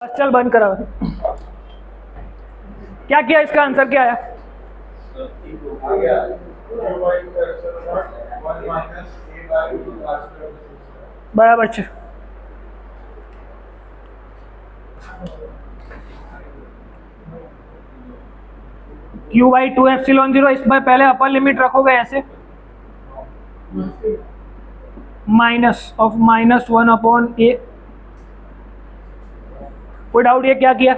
बस चल बंद करा। क्या किया, इसका आंसर क्या आया? बराबर छ। Q by two epsilon zero, इस बार पहले अपर लिमिट रखोगे ऐसे minus of minus one upon a. कोई डाउट? ये क्या किया?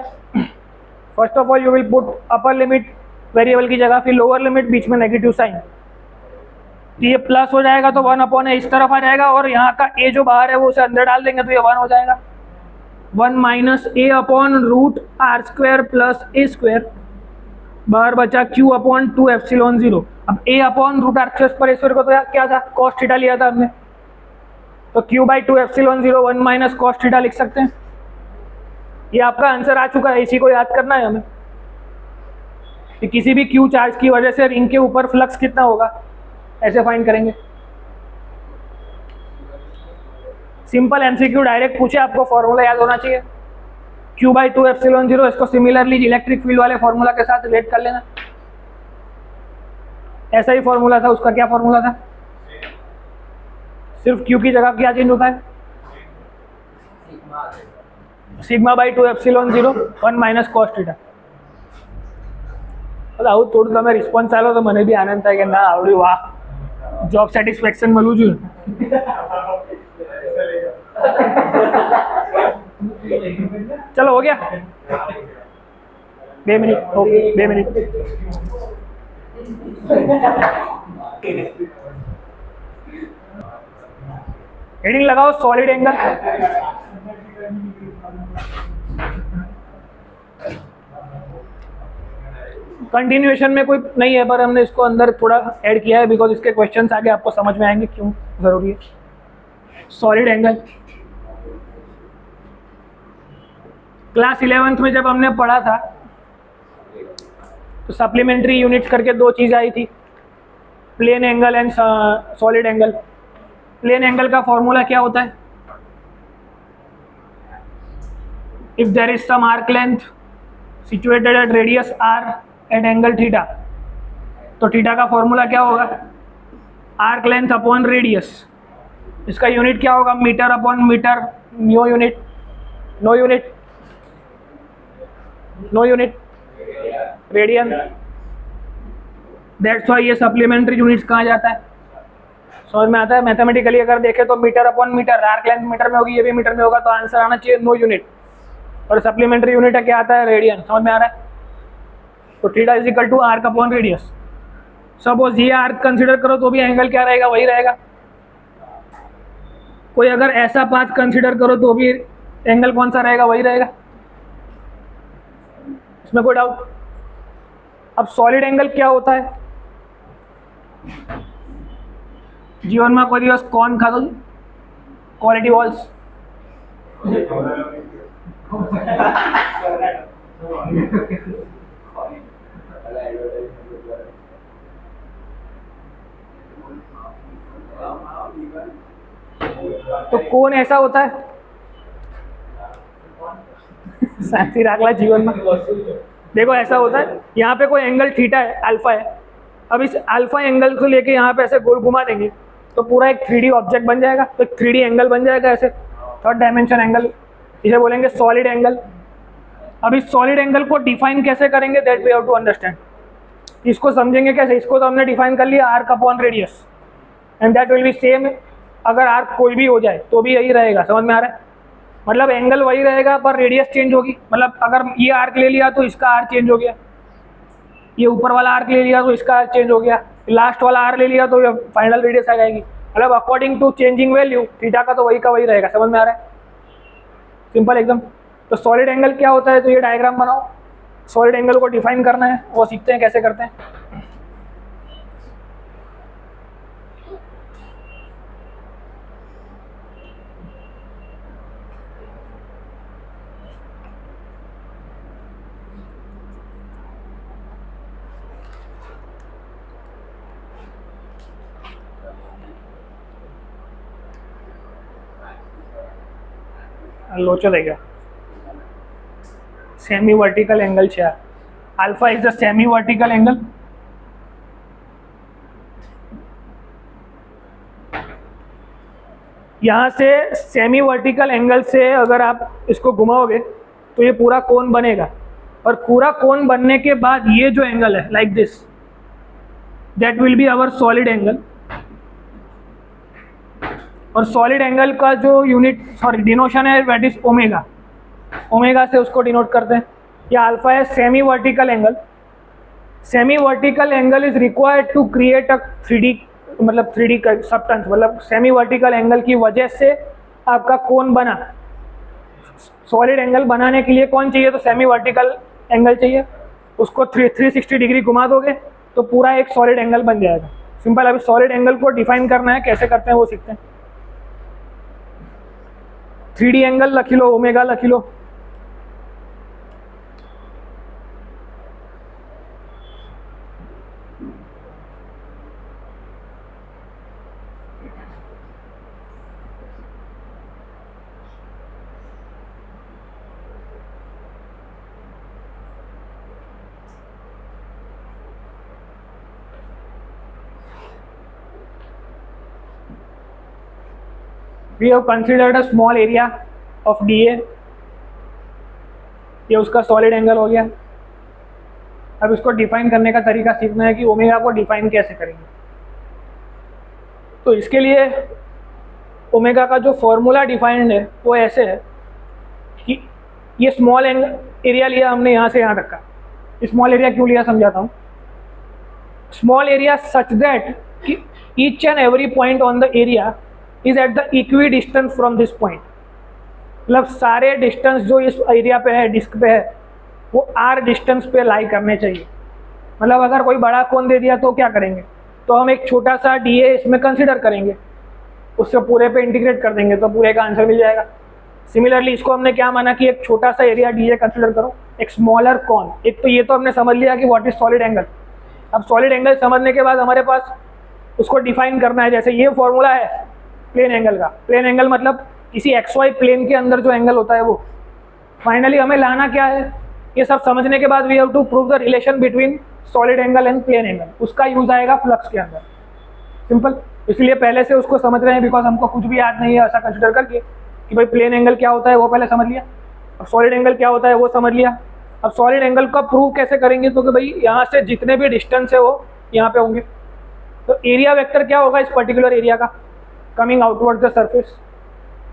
First of all you will put upper limit variable की जगह, फिर लोअर लिमिट, बीच में नेगेटिव साइन, तो ये प्लस हो जाएगा तो वन अपॉन ए इस तरफ आ जाएगा, और यहाँ का ए जो बाहर है वो उसे अंदर डाल देंगे तो ये वन हो जाएगा। One minus A upon root R square plus A square, बाहर बचा Q upon two epsilon zero. अब A upon root R square पर ए स्क्वायर को तो क्या था, कॉस थीटा लिया था हमने, तो Q by two epsilon zero one minus cos theta लिख सकते हैं। ये आपका आंसर आ चुका है, इसी को याद करना है हमें कि किसी भी क्यू चार्ज की वजह से रिंग के ऊपर फ्लक्स कितना होगा, ऐसे फाइंड करेंगे। सिंपल एमसीक्यू डायरेक्ट पूछे, आपको फॉर्मूला याद होना चाहिए। Q by two epsilon zero, इसको सिमिलरली इलेक्ट्रिक फील्ड वाले फॉर्मूला के साथ रिलेट कर लेना। ऐसा ही फॉर्मूला था, उसका क्या फॉर्मूला था? सिर्फ क्यू की जगह क्या चेंज होता है? Sigma by two epsilon zero one minus cos theta. આવું થોડું તમે રિસ્પોન્સ ચાલો તો મને બી આનંદ થાય કે ના આવડ્યું, વાહ, જોબ સેટિસ્ફેક્શન મળવું જોઈએ। चलो हो गया, 2 मिनट, ओके 2 मिनट। हेडिंग लगाओ सॉलिड एंगल। कंटिन्यूएशन में कोई नहीं है, पर हमने इसको अंदर थोड़ा ऐड किया है बिकॉज इसके क्वेश्चंस आगे आपको समझ में आएंगे क्यों जरूरी है। सॉलिड एंगल क्लास 11th में जब हमने पढ़ा था तो सप्लीमेंट्री यूनिट्स करके दो चीज़ आई थी, plane angle and solid angle. Plane angle का फॉर्मूला क्या होता है? If there is some arc length situated at radius R at angle theta, तो थीटा का फॉर्मूला क्या होगा? Arc length upon radius. इसका यूनिट क्या होगा? Metre upon metre, no unit, no unit, no unit, radian. That's why ये supplementary units कहाँ जाता है, समझ में आता है? मैथमेटिकली अगर देखें तो metre upon metre, arc length metre में होगी, ये भी मीटर में होगा, तो आंसर आना चाहिए नो यूनिट। और सप्लीमेंट्री यूनिट है क्या आता है? रेडियन। समझ में आ रहा है? तो theta is equal to arc upon radius. Suppose ये आर्क कंसीडर करो तो भी एंगल क्या रहेगा? वही रहेगा। कोई अगर ऐसा पाथ कंसीडर करो तो भी एंगल कौन सा रहेगा? वही रहेगा। इसमें कोई डाउट? अब सॉलिड एंगल क्या होता है? जीवन में कोई दिवस कौन खा दो क्वालिटी वॉल्स? तो कौन ऐसा होता है? साथी राखला जीवन में। देखो ऐसा होता है, यहाँ पे कोई एंगल थीटा है, अल्फा है। अब इस अल्फा एंगल को लेके यहाँ पे ऐसे गोल घुमा देंगे तो पूरा एक 3D ऑब्जेक्ट बन जाएगा, तो एक 3D एंगल बन जाएगा ऐसे, थर्ड डायमेंशन एंगल। इसे बोलेंगे सॉलिड एंगल। अब इस सॉलिड एंगल को डिफाइन कैसे करेंगे, that we have to understand. इसको समझेंगे कैसे? इसको तो हमने डिफाइन कर लिया arc upon radius, and that will be same. अगर आर्क कोई भी हो जाए तो भी यही रहेगा। समझ में आ रहा है? मतलब एंगल वही रहेगा पर रेडियस चेंज होगी। मतलब अगर ये आर्क ले लिया तो इसका आर्क चेंज हो गया, ये ऊपर वाला आर्क ले लिया तो इसका आर्क चेंज हो गया, लास्ट वाला आर्क ले लिया तो ये फाइनल रेडियस आ जाएगी। मतलब according to changing value theta का तो वही का वही रहेगा। समझ में आ रहा है? सिंपल एकदम। तो सॉलिड एंगल क्या होता है? तो ये डायग्राम बनाओ, सॉलिड एंगल को डिफाइन करना है, वो सीखते हैं कैसे करते हैं। लोचा देगा। सेमी वर्टिकल एंगल છે આ. Alpha is the semi vertical angle. यहाँ से सेमी वर्टिकल एंगल से अगर आप इसको घुमाओगे तो ये पूरा कोन बनेगा, और पूरा कोन बनने के बाद ये जो एंगल है like this, that will be our solid angle. और सॉलिड एंगल का जो यूनिट डिनोशन है दैट इज ओमेगा. ओमेगा से उसको डिनोट करते हैं. ये अल्फा है semi vertical angle. Semi vertical angle is required to create a 3D मतलब 3D सब्सटेंस. मतलब सेमी वर्टिकल एंगल की वजह से आपका कोन बना. सॉलिड एंगल बनाने के लिए कौन चाहिए? तो सेमी वर्टिकल एंगल चाहिए. उसको 360 डिग्री घुमा दोगे तो पूरा एक सॉलिड एंगल बन जाएगा. सिंपल. अभी सॉलिड एंगल को डिफाइन करना है, कैसे करते हैं वो सीखते हैं. 3D एंगल लखी लो, ओमेगा लखी लो. We have considered a small area of DA. ये उसका सॉलिड एंगल हो गया. अब इसको डिफाइन करने का तरीका सीखना है कि ओमेगा को डिफाइन कैसे करेंगे. तो इसके लिए ओमेगा का जो फॉर्मूला डिफाइंड है वो ऐसे है कि ये स्मॉल एरिया लिया हमने यहाँ से यहाँ तक का. स्मॉल एरिया क्यों लिया समझाता हूँ. स्मॉल एरिया सच दैट कि each and every point on the area is eight the equi distance from this point. मतलब सारे डिस्टेंस जो इस एरिया पे है, डिस्क पे है, वो आर डिस्टेंस पे लाई करने चाहिए. मतलब अगर कोई बड़ा कोन दे दिया तो क्या करेंगे, तो हम एक छोटा सा डी ए इसमें कंसिडर करेंगे, उससे पूरे पे इंटीग्रेट कर देंगे तो पूरे का आंसर मिल जाएगा. सिमिलरली इसको हमने क्या माना कि एक छोटा सा एरिया डी ए कंसिडर करो, एक स्मॉलर कॉन. एक तो ये तो हमने समझ लिया कि व्हाट इज सॉलिड एंगल. अब सॉलिड एंगल समझने के बाद हमारे पास उसको डिफाइन करना है. जैसे ये फॉर्मूला है प्लेन एंगल का. प्लेन एंगल मतलब किसी एक्स वाई प्लेन के अंदर जो एंगल होता है वो. फाइनली हमें लाना क्या है, ये सब समझने के बाद we have to prove the relation between solid angle and plane angle. उसका यूज आएगा फ्लक्स के अंदर. सिंपल. इसलिए पहले से उसको समझ रहे हैं बिकॉज हमको कुछ भी याद नहीं है ऐसा कंसिडर करके कि भाई प्लेन एंगल क्या होता है वो पहले समझ लिया, अब सॉलिड एंगल क्या होता है वो समझ लिया. अब सॉलिड एंगल का प्रूव कैसे करेंगे, तो कि भाई यहाँ से जितने भी डिस्टेंस है वो यहाँ पे होंगे. तो एरिया वेक्टर क्या होगा इस पर्टिकुलर एरिया का, coming outward the surface.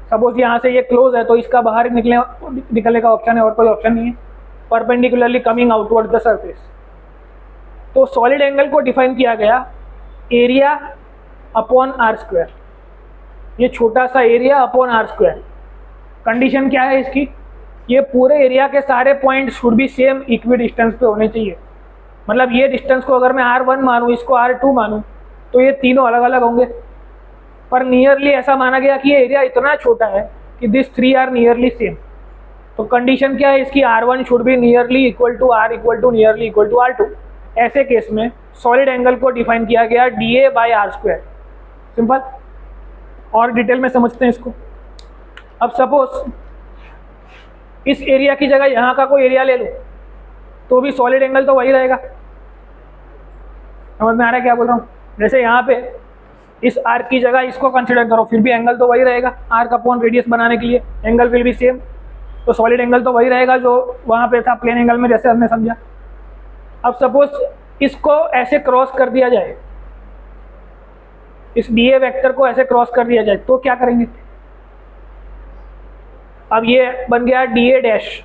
Suppose यहाँ से ये क्लोज है तो इसका बाहर निकलने का ऑप्शन है और कोई ऑप्शन नहीं है. Perpendicularly coming outward the surface. तो सॉलिड एंगल को डिफाइन किया गया एरिया अपॉन आर स्क्वायर. ये छोटा सा area upon R square. Condition क्या है इसकी, ये पूरे एरिया के सारे point should be same equidistance पे होने चाहिए. मतलब ये डिस्टेंस को अगर मैं R1 मानूँ, इसको R2 मानूँ, तो ये तीनों अलग अलग होंगे. पर नियरली ऐसा माना गया कि ये एरिया इतना छोटा है कि दिस 3 आर नियरली सेम. तो कंडीशन क्या है इसकी, R1 should be nearly equal to R equal to nearly equal to R2. ऐसे केस में सॉलिड एंगल को डिफाइन किया गया DA by are square. Simple. और डिटेल में समझते हैं इसको. अब सपोज इस एरिया की जगह यहाँ का कोई एरिया ले लो तो भी सॉलिड एंगल तो वही रहेगा. समझ में आ रहा है क्या बोल रहा हूँ. जैसे यहाँ पे इस आर्क की जगह इसको कंसिडर करो, फिर भी एंगल तो वही रहेगा. आर्क अपॉन रेडियस बनाने के लिए एंगल विल बी सेम. तो सॉलिड एंगल तो वही रहेगा जो वहाँ पे था प्लेन एंगल में, जैसे हमने समझा. अब सपोज इसको ऐसे क्रॉस कर दिया जाए, इस डी ए वेक्टर को ऐसे क्रॉस कर दिया जाए तो क्या करेंगे. अब ये बन गया डी ए डैश.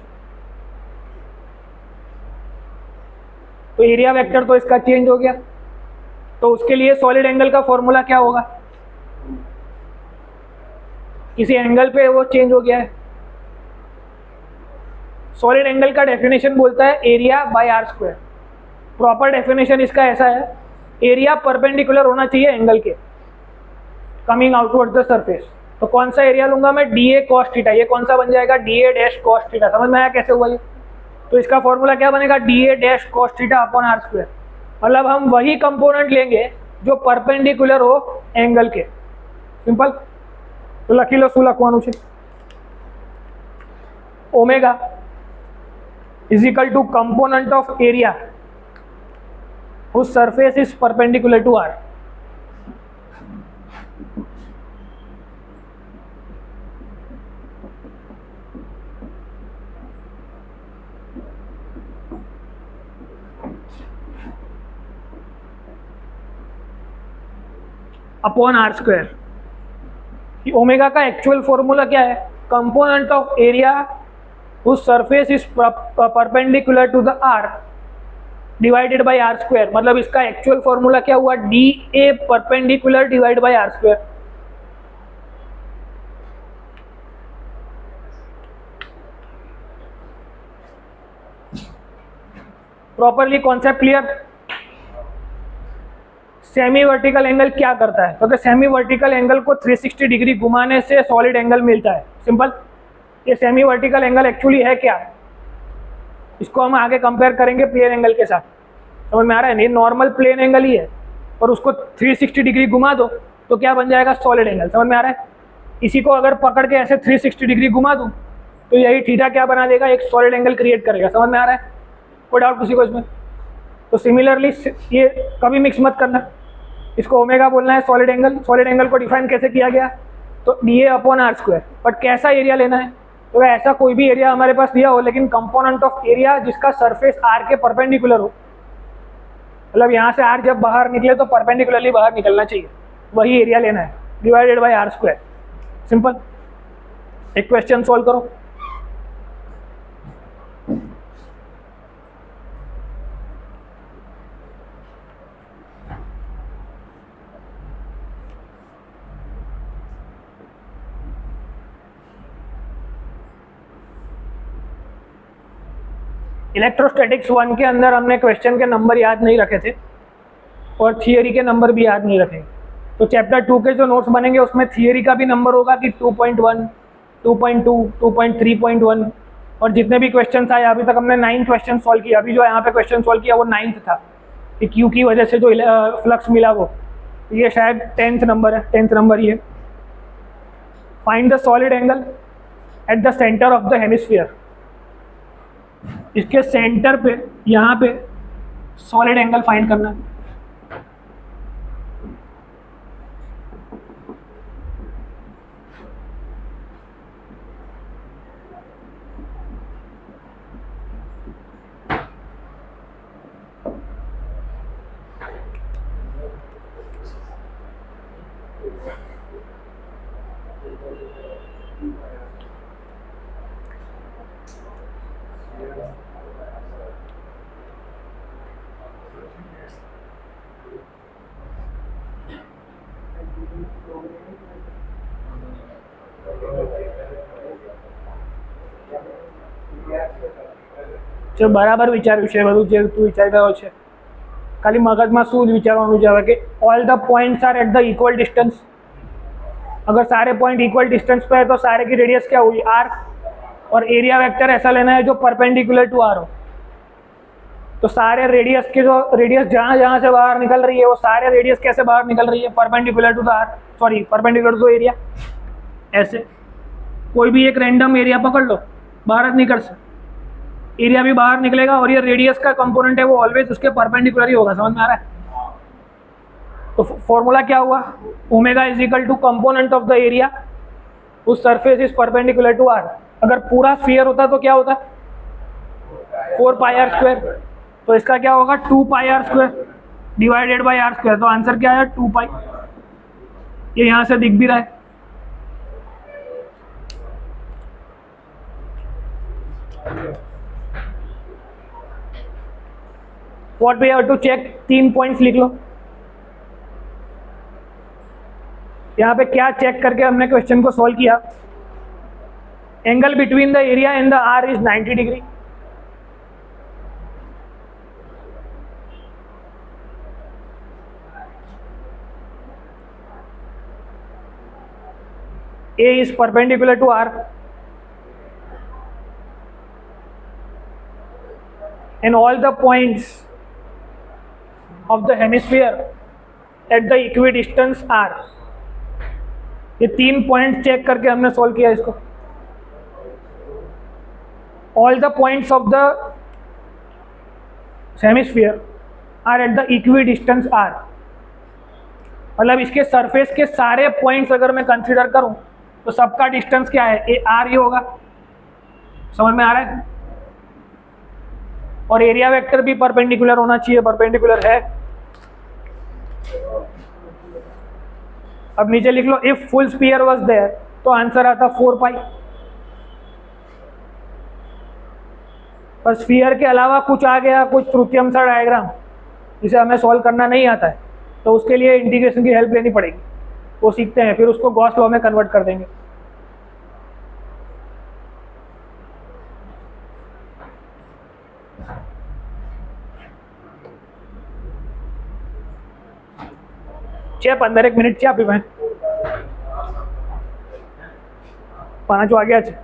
तो एरिया वेक्टर तो इसका चेंज हो गया. तो उसके लिए सॉलिड एंगल का फॉर्मूला क्या होगा, किसी एंगल पे वो चेंज हो गया है. सॉलिड एंगल का डेफिनेशन बोलता है area by R square. Proper definition इसका ऐसा है, एरिया परपेंडिकुलर होना चाहिए एंगल के, कमिंग आउटवर्ड द सरफेस. तो कौन सा एरिया लूंगा मैं, डी ए कॉस थीटा. ये कौन सा बन जाएगा, D A dash cos theta. समझ में आया कैसे हुआ ये. तो इसका फॉर्मूला क्या बनेगा, D A dash cos theta upon R square. मतलब हम वही कंपोनेंट लेंगे जो परपेंडिकुलर हो एंगल के. सिंपल. तो लखी लो શું લખવાનું છે, omega is equal to component of area whose surface is perpendicular to R. Upon R square. Omega का एक्चुअल फॉर्मूला क्या है? Component of area whose surface is perpendicular to the R divided by are square. मतलब इसका actual formula क्या हुआ? D A perpendicular divide by are square. Properly concept clear? Semi vertical angle क्या करता है? क्योंकि सेमी वर्टिकल एंगल को 360 degree घुमाने से सॉलिड एंगल मिलता है। सिंपल। ये सेमी वर्टिकल एंगल एक्चुअली है क्या? इसको हम आगे कंपेयर करेंगे प्लेन एंगल के साथ। समझ में आ रहा है? ये नॉर्मल प्लेन एंगल ही है और उसको 360 डिग्री घुमा दो तो क्या बन जाएगा? Solid angle. समझ में आ रहा है? इसी को अगर पकड़ के ऐसे 360 डिग्री घुमा दूं तो यही थीटा क्या बना देगा? एक सॉलिड एंगल क्रिएट करेगा। समझ में आ रहा है? कोई डाउट किसी को इसमें? तो सिमिलरली ये कभी मिक्स मत करना। इसको ओमेगा बोलना है सॉलिड एंगल। सॉलिड एंगल को डिफाइन कैसे किया गया? तो D A upon R square. But कैसा एरिया लेना है? तो ऐसा कोई भी एरिया हमारे पास दिया हो लेकिन कंपोनेंट ऑफ एरिया जिसका सरफेस आर के परपेंडिकुलर हो। मतलब यहाँ से आर जब बाहर निकले तो परपेंडिकुलरली बाहर निकलना चाहिए, वही एरिया लेना है divided by R square. Simple. एक क्वेश्चन सॉल्व करो। इलेक्ट्रोस्टैटिक्स 1 के अंदर हमने क्वेश्चन के नंबर याद नहीं रखे थे और थियरी के नंबर भी याद नहीं रखे। तो चैप्टर 2 के जो नोट्स बनेंगे उसमें थियरी का भी नंबर होगा कि 2.1, 2.2, 2.3.1 और जितने भी क्वेश्चन आए अभी तक हमने 9 क्वेश्चन सॉल्व किया। अभी जो यहाँ पे क्वेश्चन सॉल्व किया वो 9th था कि क्यू की वजह से जो फ्लक्स मिला वो, ये शायद 10th नंबर है। 10th नंबर ये। Find the solid angle at the centre of the hemisphere. इसके सेंटर पे यहाँ पे सॉलिड एंगल फाइंड करना है। જો બરાબર વિચાર્યું છે બધું જે તું વિચારી રહ્યો છે, ખાલી મગજમાં શું વિચારવાનું છે હવે કે all the points are at the equal distance. अगर सारे पॉइंट इक्वल डिस्टेंस पे है तो सारे की रेडियस क्या हुई? आर। और एरिया वेक्टर ऐसा लेना है जो परपेंडिकुलर टू आर हो। तो सारे रेडियस के जो रेडियस जहाँ जहाँ से बाहर निकल रही है वो सारे रेडियस कैसे बाहर निकल रही है? Perpendicular to the R, sorry perpendicular to area. ऐसे कोई भी एक रैंडम एरिया पकड़ लो, बाहर निकल से एरिया भी बाहर निकलेगा और ये रेडियस का कंपोनेंट है वो ऑलवेज उसके परपेंडिकुलर ही होगा। समझ में आ रहा है? तो फॉर्मूला क्या हुआ? Omega is equal to component of the area उस surface is perpendicular to r. अगर पूरा स्फीयर होता तो क्या होता? 4 पाई आर स्क्वायर। तो इसका क्या होगा? 2 pi are square divided by are square. तो आंसर क्या है? 2 पाई। ये यहाँ से दिख भी रहा है। What we have to check? 3 points लिख लो। यहाँ पे क्या चेक करके हमने क्वेश्चन को सॉल्व किया? Angle between the area and the R is 90 degree. A is perpendicular to R and all the points of the hemisphere at the equidistance R। ये 3 point check करके हमने सॉल्व किया इसको। All the points of the hemisphere are at the equidistance R, मतलब इसके surface के सारे points अगर मैं कंसीडर करूं तो सबका डिस्टेंस क्या है, ए आर ही होगा। समझ में आ रहा है? और एरिया वेक्टर भी परपेंडिकुलर होना चाहिए, परपेंडिकुलर है। अब नीचे लिख लो if full sphere was there, तो आंसर आता 4 पाई। और स्फीयर के अलावा कुछ आ गया, कुछ तृतीयमसा डायग्राम जिसे हमें सॉल्व करना नहीं आता है, तो उसके लिए इंटीग्रेशन की हेल्प लेनी पड़ेगी, वो सीखते हैं, फिर उसको गॉस लॉ में कन्वर्ट कर देंगे। छः 15 मिनट છે આપણી પાસે, 5 વાગ્યા છે।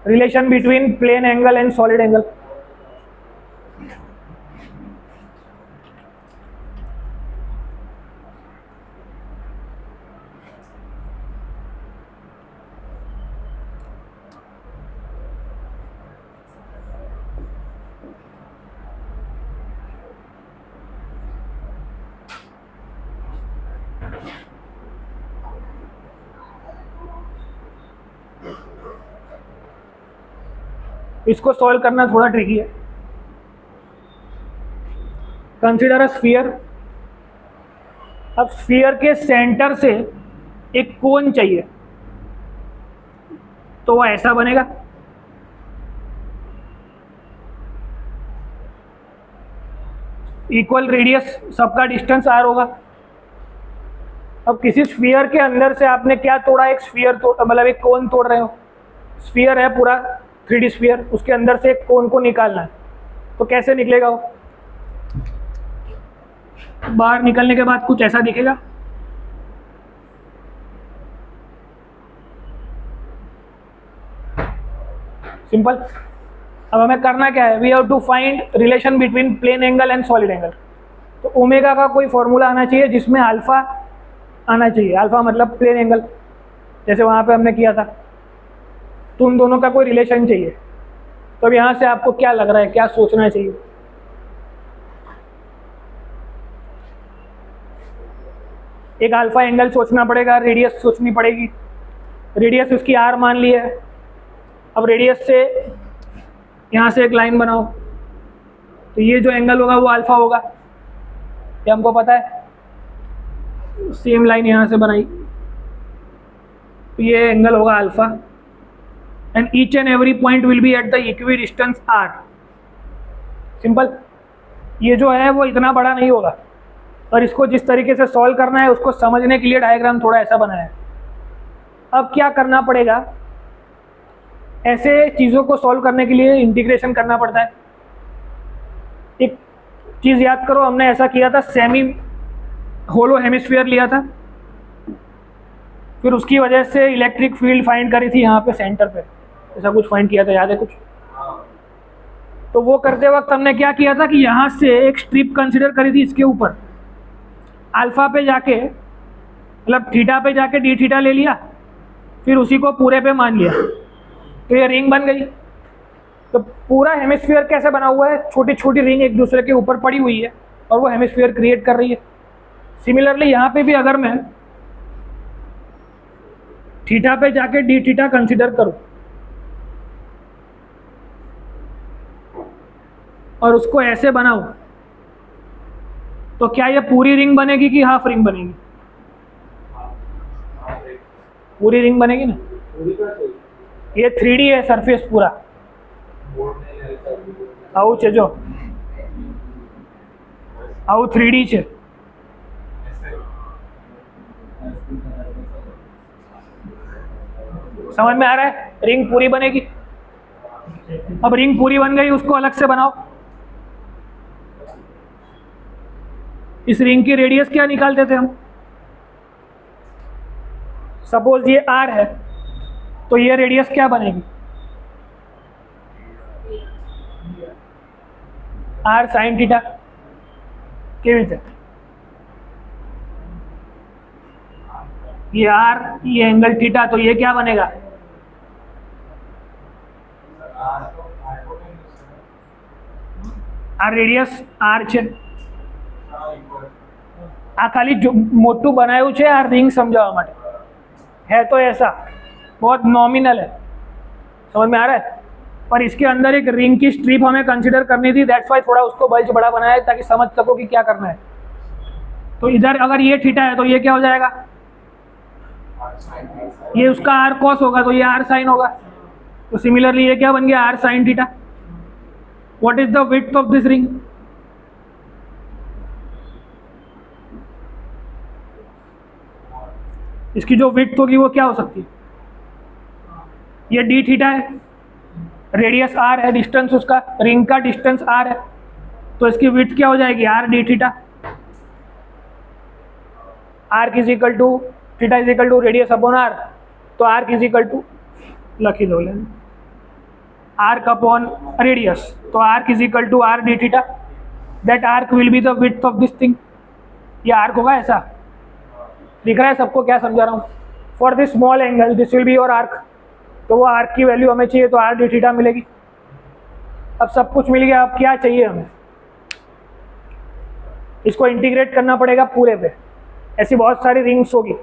Relation between plane angle and solid angle. इसको सॉल्व करना थोड़ा ट्रिकी है। Consider a sphere. अब स्फीयर के सेंटर से एक कोन चाहिए, तो वो ऐसा बनेगा। इक्वल रेडियस, सबका डिस्टेंस आर होगा। अब किसी स्फीयर के अंदर से आपने क्या तोड़ा, एक स्फीयर मतलब एक कोन तोड़ रहे हो। स्फीयर है पूरा 3D स्फीयर, उसके अंदर से एक कोन को निकालना है, तो कैसे निकलेगा वो? बाहर निकलने के बाद कुछ ऐसा दिखेगा। सिंपल। अब हमें करना क्या है, we have to find relation between plane angle and solid angle. तो ओमेगा का कोई फॉर्मूला आना चाहिए जिसमें अल्फा आना चाहिए। अल्फा मतलब प्लेन एंगल, जैसे वहां पे हमने किया था। तो उन दोनों का कोई रिलेशन चाहिए। तो अब यहाँ से आपको क्या लग रहा है, क्या सोचना चाहिए? एक अल्फा एंगल सोचना पड़ेगा, रेडियस सोचनी पड़ेगी। रेडियस उसकी आर मान ली है। अब रेडियस से यहाँ से एक लाइन बनाओ, तो ये जो एंगल होगा वो अल्फा होगा, ये हमको पता है। सेम लाइन यहाँ से बनाई, तो ये एंगल होगा alpha. And each and every point will be at the equidistance R. Simple. ये जो है वो इतना बड़ा नहीं होगा, और इसको जिस तरीके से सॉल्व करना है उसको समझने के लिए डायग्राम थोड़ा ऐसा बनाया है। अब क्या करना पड़ेगा, ऐसे चीज़ों को सॉल्व करने के लिए इंटीग्रेशन करना पड़ता है। एक चीज़ याद करो, हमने ऐसा किया था, सेमी होलो हेमिस्फीयर लिया था, फिर उसकी वजह से इलेक्ट्रिक फील्ड फाइंड करी थी यहाँ पे सेंटर पे, ऐसा कुछ फाइंड किया था, याद है कुछ? तो वो करते वक्त हमने क्या किया था कि यहाँ से एक स्ट्रिप कंसिडर करी थी, इसके ऊपर अल्फा पे जाके, मतलब थीटा पे जाके डी थीटा ले लिया, फिर उसी को पूरे पे मान लिया, तो ये रिंग बन गई। तो पूरा हेमिस्फीयर कैसे बना हुआ है, छोटी छोटी रिंग एक दूसरे के ऊपर पड़ी हुई है और वो हेमिस्फीयर क्रिएट कर रही है। सिमिलरली यहाँ पे भी अगर मैं थीटा पे जाके डी थीटा कंसिडर करूं और उसको ऐसे बनाऊं, तो क्या ये पूरी रिंग बनेगी कि हाफ रिंग बनेगी? पूरी रिंग बनेगी ना। ये 3D है सरफेस पूरा, આવું છે જો, આવું 3D છે। समझ में आ रहा है? रिंग पूरी बनेगी। अब रिंग पूरी बन गई, उसको अलग से बनाओ। इस रिंग की रेडियस क्या निकालते थे हम? सपोज ये R है, तो ये रेडियस क्या बनेगी? R sin theta. કેવી રીતે? ये R, ये एंगल थीटा, तो ये क्या बनेगा? આ રેડિયસ આર છે, આ ખાલી મોટું બનાવ્યું છે આ रिंग समझावा માટે, है तो ऐसा बहुत नॉमिनल है, समझ में आ रहा है, पर इसके अंदर एक रिंग की स्ट्रिप हमें कंसिडर करनी थी, दैट्स वाई थोड़ा उसको बल्ज बड़ा बनाया है ताकि समझ सको कि क्या करना है। तो इधर अगर ये थीटा है तो ये क्या हो जाएगा, ये उसका आर कॉस होगा तो ये आर साइन होगा। तो सिमिलरली ये क्या बन गया, R sine theta. What is the width of this ring, इसकी जो विड्थ होगी वो क्या हो सकती है, ये डी थीटा है, रेडियस आर है, डिस्टेंस उसका रिंग का डिस्टेंस आर है, तो इसकी विड्थ क्या हो जाएगी, R D theta. R is equal to theta is equal to radius upon R, तो आर इज इक्वल टू लखी दो आर्क अपॉन रेडियस, तो arc is equal to R D theta, that arc will be the width of this thing. ये arc होगा, ऐसा दिख रहा है सबको क्या समझा रहा हूँ। For this small angle this will be your arc, तो वो आर्क की वैल्यू हमें चाहिए, तो आर डी थीटा मिलेगी। अब सब कुछ मिल गया, अब क्या चाहिए हमें, इसको इंटीग्रेट करना पड़ेगा पूरे पे, ऐसी बहुत सारी रिंग्स होगी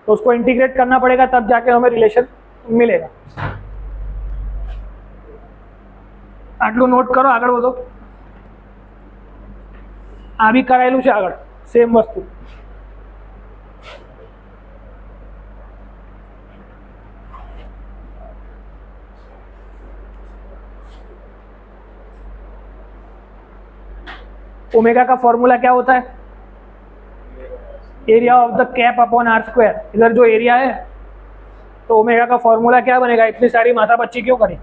तो उसको इंटीग्रेट करना पड़ेगा, तब जाके हमें रिलेशन मिलेगा। आटलू नोट करो, आगे बोलो, आ भी करायेलू है आगे सेम वस्तु। ओमेगा का फॉर्मूला क्या होता है, area of the cap upon R square. इधर जो एरिया है तो ओमेगा का फॉर्मूला क्या बनेगा, इतनी सारी माथा बच्ची क्यों करें,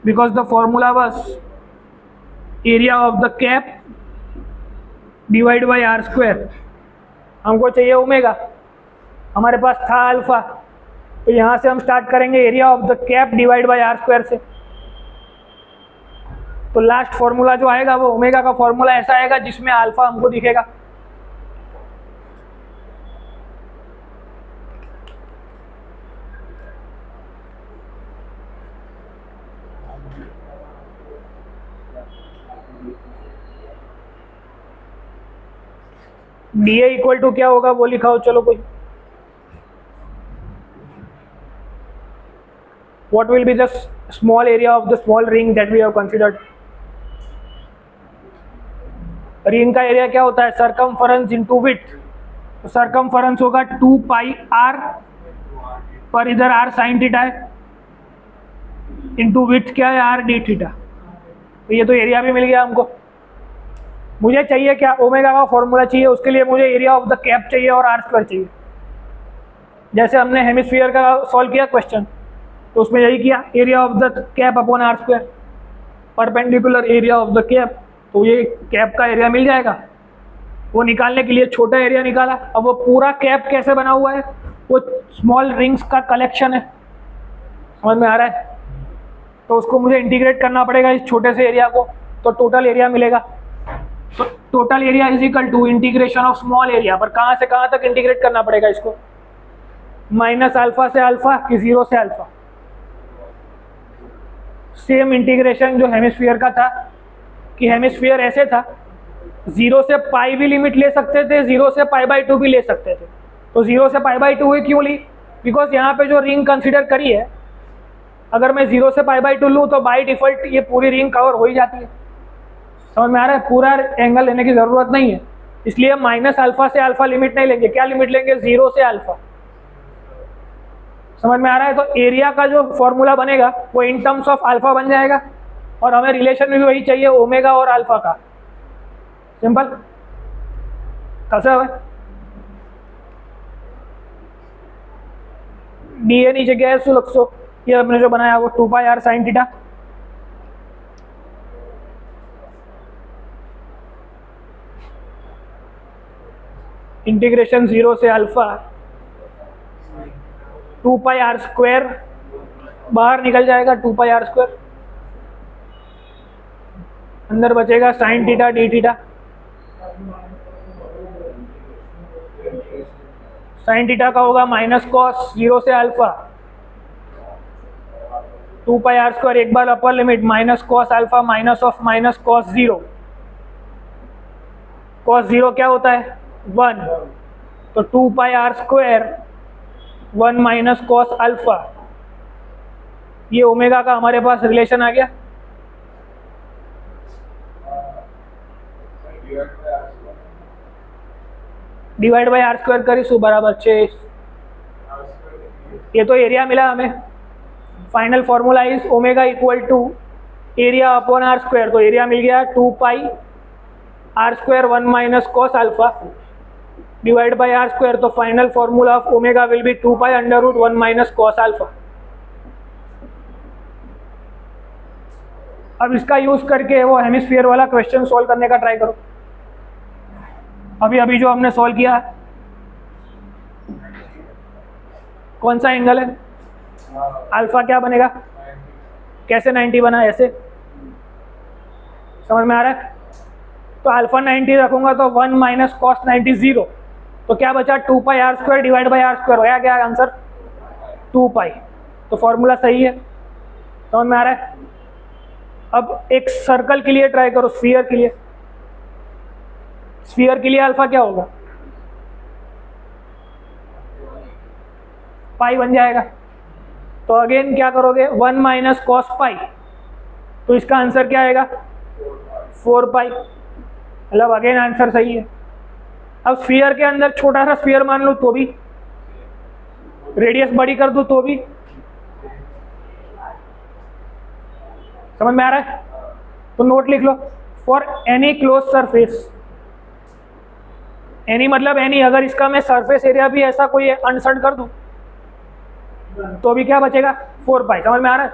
because the formula was area of the cap divide by R square. हमको चाहिए ओमेगा, हमारे पास था अल्फा, तो यहाँ से हम स्टार्ट करेंगे area of the cap divide by R square से। तो लास्ट फॉर्मूला जो आएगा वो ओमेगा का फॉर्मूला ऐसा आएगा जिसमें अल्फा हमको दिखेगा। डी ए इक्वल टू क्या होगा वो लिखाओ, चलो कोई, what will be the small area of the small ring that we have considered। Ring का एरिया क्या होता है, सरकमफरेंस इनटू विड्थ, तो सरकमफरेंस होगा 2 पाई आर, पर इधर आर साइन थीटा है, इनटू विड्थ क्या है, आर डी थीटा। तो ये तो एरिया भी मिल गया हमको। मुझे चाहिए क्या, ओमेगा का फॉर्मूला चाहिए, उसके लिए मुझे एरिया ऑफ द कैप चाहिए और आर स्क्वायर चाहिए। जैसे हमने हेमिस्फीयर का सॉल्व किया क्वेश्चन, तो उसमें यही किया, area of the cap upon R square, perpendicular area of the cap, तो ये कैप का एरिया मिल जाएगा। वो निकालने के लिए छोटा एरिया निकाला। अब वो पूरा कैप कैसे बना हुआ है, वो स्मॉल रिंग्स का कलेक्शन है, समझ में आ रहा है। तो उसको मुझे इंटीग्रेट करना पड़ेगा इस छोटे से एरिया को, तो टोटल एरिया मिलेगा। तो total area is equal to integration of small area, पर कहाँ से कहाँ तक इंटीग्रेट करना पड़ेगा इसको, माइनस अल्फा से अल्फा कि 0 से अल्फा। सेम इंटीग्रेशन जो हेमिस्फीयर का था, कि हेमिस्फीयर ऐसे था 0 से पाई भी लिमिट ले सकते थे, 0 से π/2 भी ले सकते थे। तो 0 से π/2 हुई क्यों ली, बिकॉज यहाँ पे जो रिंग कंसिडर करी है, अगर मैं 0 से π/2 लूँ तो बाई डिफॉल्ट ये पूरी रिंग कवर हो ही जाती है। समझ में आ रहा है, पूरा एंगल लेने की ज़रूरत नहीं है, इसलिए माइनस अल्फा से अल्फा लिमिट नहीं लेंगे। क्या लिमिट लेंगे, 0 से अल्फा। समझ में आ रहा है। तो एरिया का जो फॉर्मूला बनेगा वो इन टर्म्स ऑफ अल्फा बन जाएगा, और हमें रिलेशन में भी वही चाहिए, ओमेगा और अल्फा का। सिंपल कैसे है, डी ए नीचे गया सुलक्षो, ये हमने जो बनाया वो 2 pi are sine theta, integration 0 से अल्फा 2 पाई आर स्क्वायर, बाहर निकल जाएगा 2 पाई आर स्क्वायर, अंदर बचेगा sine theta D theta. Sine theta का होगा माइनस कॉस 0 से अल्फा 2 पाई आर स्क्वायर, एक बार upper limit minus cos alpha minus of minus cos zero. Cos zero क्या होता है 1, तो 2 pi are square 1 minus cos alpha, ये ओमेगा का हमारे पास रिलेशन आ गया। डिवाइड बाई आर स्क्वायर करीશું बराबर 6। ये तो एरिया मिला हमें। Final formula is omega equal to area upon R square, तो एरिया मिल गया 2 pi are square 1 minus cos alpha divide by are square, तो final formula of omega will be 2 pi under root 1 minus cos alpha. अब इसका use करके वो hemisphere वाला question solve करने का ट्राई करो। अभी जो हमने सॉल्व किया कौन सा एंगल है, अल्फा क्या बनेगा, कैसे 90 बना, ऐसे समझ में आ रहा है। तो अल्फा 90 रखूंगा तो 1 माइनस कॉस 90 0, तो क्या बचा 2 pi are square divide by are square, होया क्या आंसर 2 पाई। तो फॉर्मूला सही है, समझ में आ रहा है। अब एक सर्कल के लिए ट्राई करो, स्फीयर के लिए। स्फीयर के लिए अल्फा क्या होगा, पाई बन जाएगा। तो अगेन क्या करोगे 1 माइनस कॉस पाई, तो इसका आंसर क्या आएगा 4 पाई, मतलब अगेन आंसर सही है। अब स्फीयर के अंदर छोटा सा स्फीयर मान लो तो भी, रेडियस बड़ी कर दूं तो भी, समझ में आ रहा है। तो नोट लिख लो, for any close surface, any मतलब एनी, अगर इसका मैं सरफेस एरिया भी ऐसा कोई अनसर्ट कर दूं तो भी क्या बचेगा 4 पाई, समझ में आ रहा है।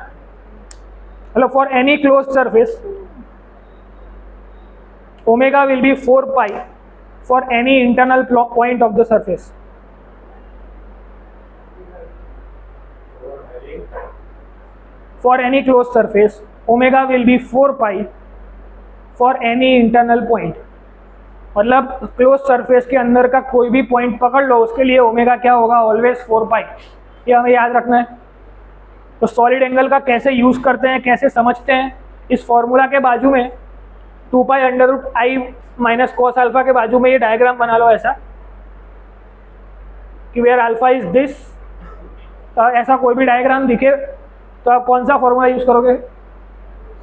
मतलब for any close surface omega will B 4 pi for any internal point of the surface. For any close surface omega will B 4 pi for any internal point, मतलब क्लोज सरफेस के अंदर का कोई भी पॉइंट पकड़ लो, उसके लिए ओमेगा क्या होगा ऑलवेज 4 पाई, ये हमें याद रखना है। तो सॉलिड एंगल का कैसे यूज करते हैं, कैसे समझते हैं, इस फॉर्मूला के बाजू में 2 pi under root I minus cos alpha के बाजू में ये डायग्राम बना लो ऐसा कि वेयर अल्फा इज दिस। ऐसा कोई भी डायग्राम दिखे तो आप कौन सा फॉर्मूला यूज करोगे,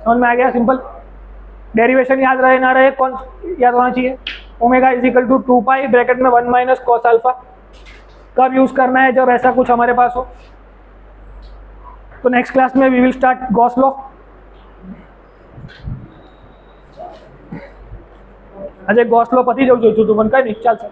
समझ में आ गया, सिंपल। डेरिवेशन याद रहे ना रहे, कौन याद होना चाहिए, omega is equal to 2 pi bracket में 1 माइनस कॉस अल्फा। कब यूज करना है, जब ऐसा कुछ हमारे पास हो। तो नेक्स्ट क्लास में we will start Gauss law. Ajay Gauss law पति जाऊ जोईતું તું મને કઈ નહીં ચાલશે।